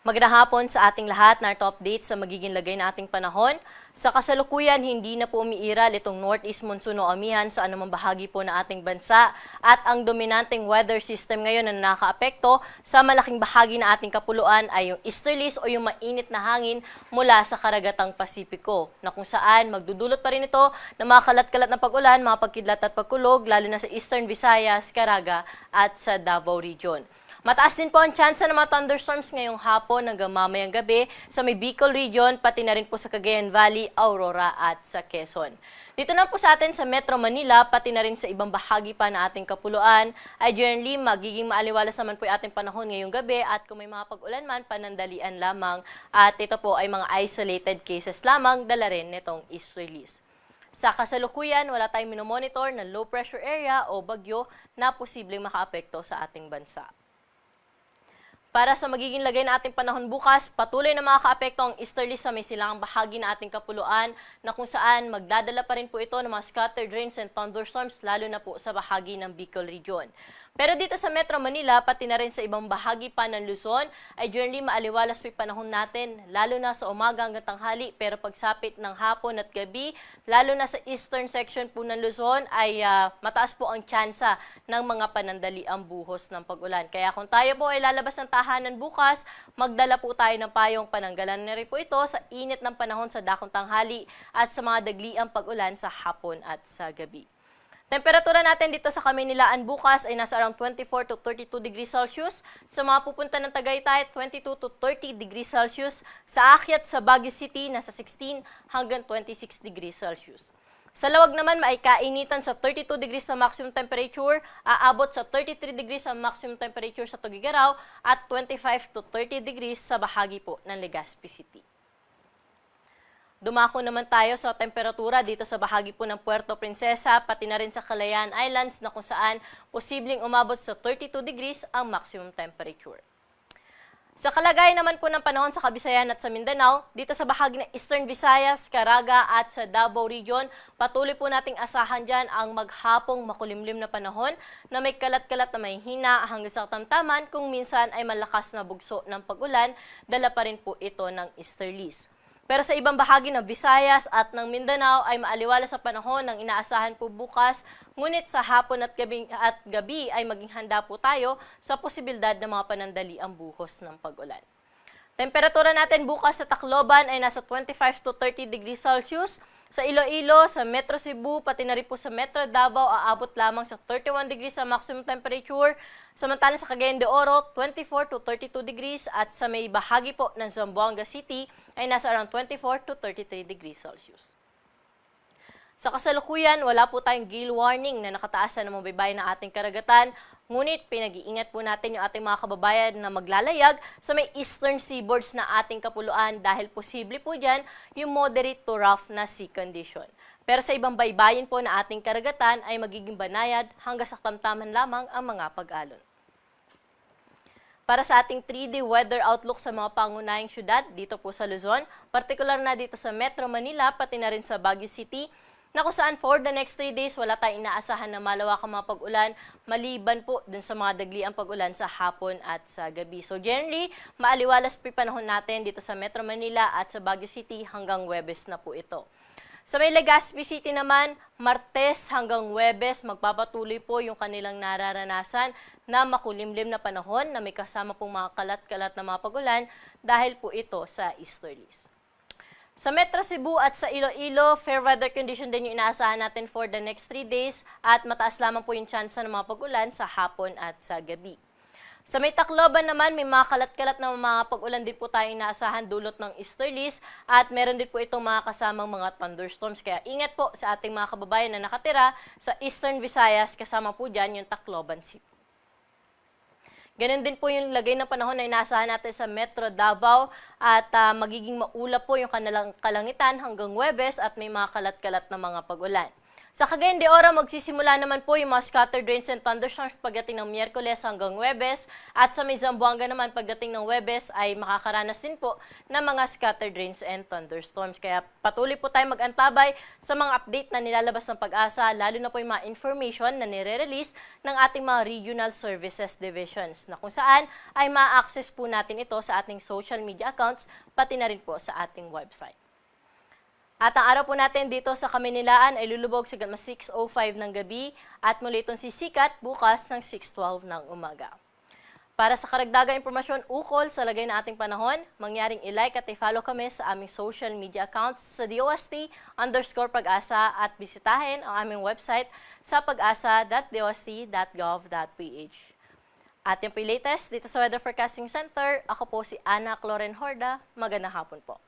Magandang hapon sa ating lahat. Narito update sa magiging lagay na ating panahon. Sa kasalukuyan, hindi na po umiiral itong northeast monsoon o amihan sa anumang bahagi po ng ating bansa. At ang dominanteng weather system ngayon na nakakaapekto sa malaking bahagi ng ating kapuluan ay yung easterlies o yung mainit na hangin mula sa karagatang Pasipiko, na kung saan magdudulot pa rin ito ng mga kalat-kalat na pag-ulan, mga pagkidlat at pagkulog, lalo na sa Eastern Visayas, Caraga at sa Davao Region. Mataas din po ang tsansa ng mga thunderstorms ngayong hapon hanggang mamayang gabi sa may Bicol Region, pati na rin po sa Cagayan Valley, Aurora at sa Quezon. Dito na po sa atin sa Metro Manila, pati na rin sa ibang bahagi pa na ating kapuluan, ay generally magiging maaliwalas naman po yung ating panahon ngayong gabi at kung may mga pag-ulan man, panandalian lamang at ito po ay mga isolated cases lamang, dala rin nitong easterlies. Sa kasalukuyan, wala tayong minomonitor na low pressure area o bagyo na posibleng makaapekto sa ating bansa. Para sa magiging lagay na ating panahon bukas, patuloy na makakaapekto ang easterlies sa may silangang bahagi na ating kapuluan na kung saan magdadala pa rin po ito ng mga scattered rains and thunderstorms lalo na po sa bahagi ng Bicol Region. Pero dito sa Metro Manila, pati na rin sa ibang bahagi pa ng Luzon, ay generally maaliwalas po yung panahon natin, lalo na sa umaga hanggang tanghali, pero pagsapit ng hapon at gabi, lalo na sa eastern section po ng Luzon, ay mataas po ang tsansa ng mga panandaliang buhos ng pag-ulan. Kaya kung tayo po ay lalabas ng tahanan bukas, magdala po tayo ng payong pananggalan na rin po ito sa init ng panahon sa dakong tanghali at sa mga dagliang pag-ulan sa hapon at sa gabi. Temperatura natin dito sa Kamaynilaan bukas ay nasa around 24 to 32 degrees Celsius. Sa mga pupunta ng Tagaytay, 22 to 30 degrees Celsius. Sa akyat sa Baguio City, nasa 16 hanggang 26 degrees Celsius. Sa Lawag naman, may kainitan sa 32 degrees sa maximum temperature, aabot sa 33 degrees sa maximum temperature sa Tugigaraw at 25 to 30 degrees sa bahagi po ng Legazpi City. Dumako naman tayo sa temperatura dito sa bahagi po ng Puerto Princesa, pati na rin sa Calayan Islands na kung saan posibleng umabot sa 32 degrees ang maximum temperature. Sa kalagayan naman po ng panahon sa Kabisayan at sa Mindanao, dito sa bahagi ng Eastern Visayas, Caraga at sa Davao Region, patuloy po nating asahan dyan ang maghapong makulimlim na panahon na may kalat-kalat na may hina hanggang sa katamtaman kung minsan ay malakas na bugso ng pag-ulan, dala pa rin po ito ng easterlies. Pero sa ibang bahagi ng Visayas at ng Mindanao ay maaliwala sa panahon ng inaasahan po bukas, ngunit sa hapon at gabi ay maging handa po tayo sa posibilidad ng mga panandaliang buhos ng pag-ulan. Temperatura natin bukas sa Tacloban ay nasa 25 to 30 degrees Celsius. Sa Iloilo, sa Metro Cebu, pati na rin po sa Metro Davao, aabot lamang sa 31 degrees sa maximum temperature. Samantalang sa Cagayan de Oro, 24 to 32 degrees at sa may bahagi po ng Zamboanga City ay nasa around 24 to 33 degrees Celsius. Sa kasalukuyan, wala po tayong gale warning na nakataasan ng mga baybayin ng ating karagatan. Ngunit pinag-iingat po natin yung ating mga kababayan na maglalayag sa may eastern seaboards na ating kapuluan dahil posible po dyan yung moderate to rough na sea condition. Pero sa ibang baybayin po na ating karagatan ay magiging banayad hanggang sa tamtaman lamang ang mga pag-alon. Para sa ating 3D weather outlook sa mga pangunahing syudad dito po sa Luzon, partikular na dito sa Metro Manila pati na rin sa Baguio City, na kung saan for the next 3 days wala tayong inaasahan na malawakang mga pag-ulan maliban po dun sa mga dagliang pag-ulan sa hapon at sa gabi. So generally, maaliwalas po yung panahon natin dito sa Metro Manila at sa Baguio City hanggang Huwebes na po ito. Sa may Legazpi City naman, Martes hanggang Huwebes, magpapatuloy po yung kanilang nararanasan na makulimlim na panahon na may kasama pong mga kalat-kalat na mga pag-ulan dahil po ito sa easterlies. Sa Metro Cebu at sa Iloilo, fair weather condition din yung inaasahan natin for the next 3 days at mataas lamang po yung tsansa ng mga pag-ulan sa hapon at sa gabi. Sa may Tacloban naman, may mga kalat-kalat na mga pag-ulan din po tayong inaasahan dulot ng easterlies at meron din po itong mga kasamang mga thunderstorms. Kaya ingat po sa ating mga kababayan na nakatira sa Eastern Visayas, kasama po dyan yung Tacloban City. Ganun din po yung lagay ng panahon na inaasahan natin sa Metro Davao at magiging maulap po yung kanilang kalangitan hanggang Huwebes at may mga kalat-kalat na mga pag-ulan. Sa Cagayan de Oro, magsisimula naman po yung mga scattered rains and thunderstorms pagdating ng Miyerkules hanggang Huwebes. At sa may Zamboanga naman, pagdating ng Huwebes ay makakaranas din po ng mga scattered rains and thunderstorms. Kaya patuloy po tayo mag-antabay sa mga update na nilalabas ng Pag-asa, lalo na po yung mga information na nire-release ng ating mga regional services divisions, na kung saan ay ma-access po natin ito sa ating social media accounts, pati na rin po sa ating website. At ang araw po natin dito sa Kamaynilaan ay lulubog sa 6:05 ng gabi at muli itong sisikat bukas ng 6:12 ng umaga. Para sa karagdagang impormasyon ukol sa lagay ng ating panahon, mangyaring i-like at i-follow kami sa aming social media accounts sa DOST_Pag-asa at bisitahin ang aming website sa pag-asa.dost.gov.ph. At yung latest dito sa Weather Forecasting Center, ako po si Ana Cloren Horda. Magandang hapon po.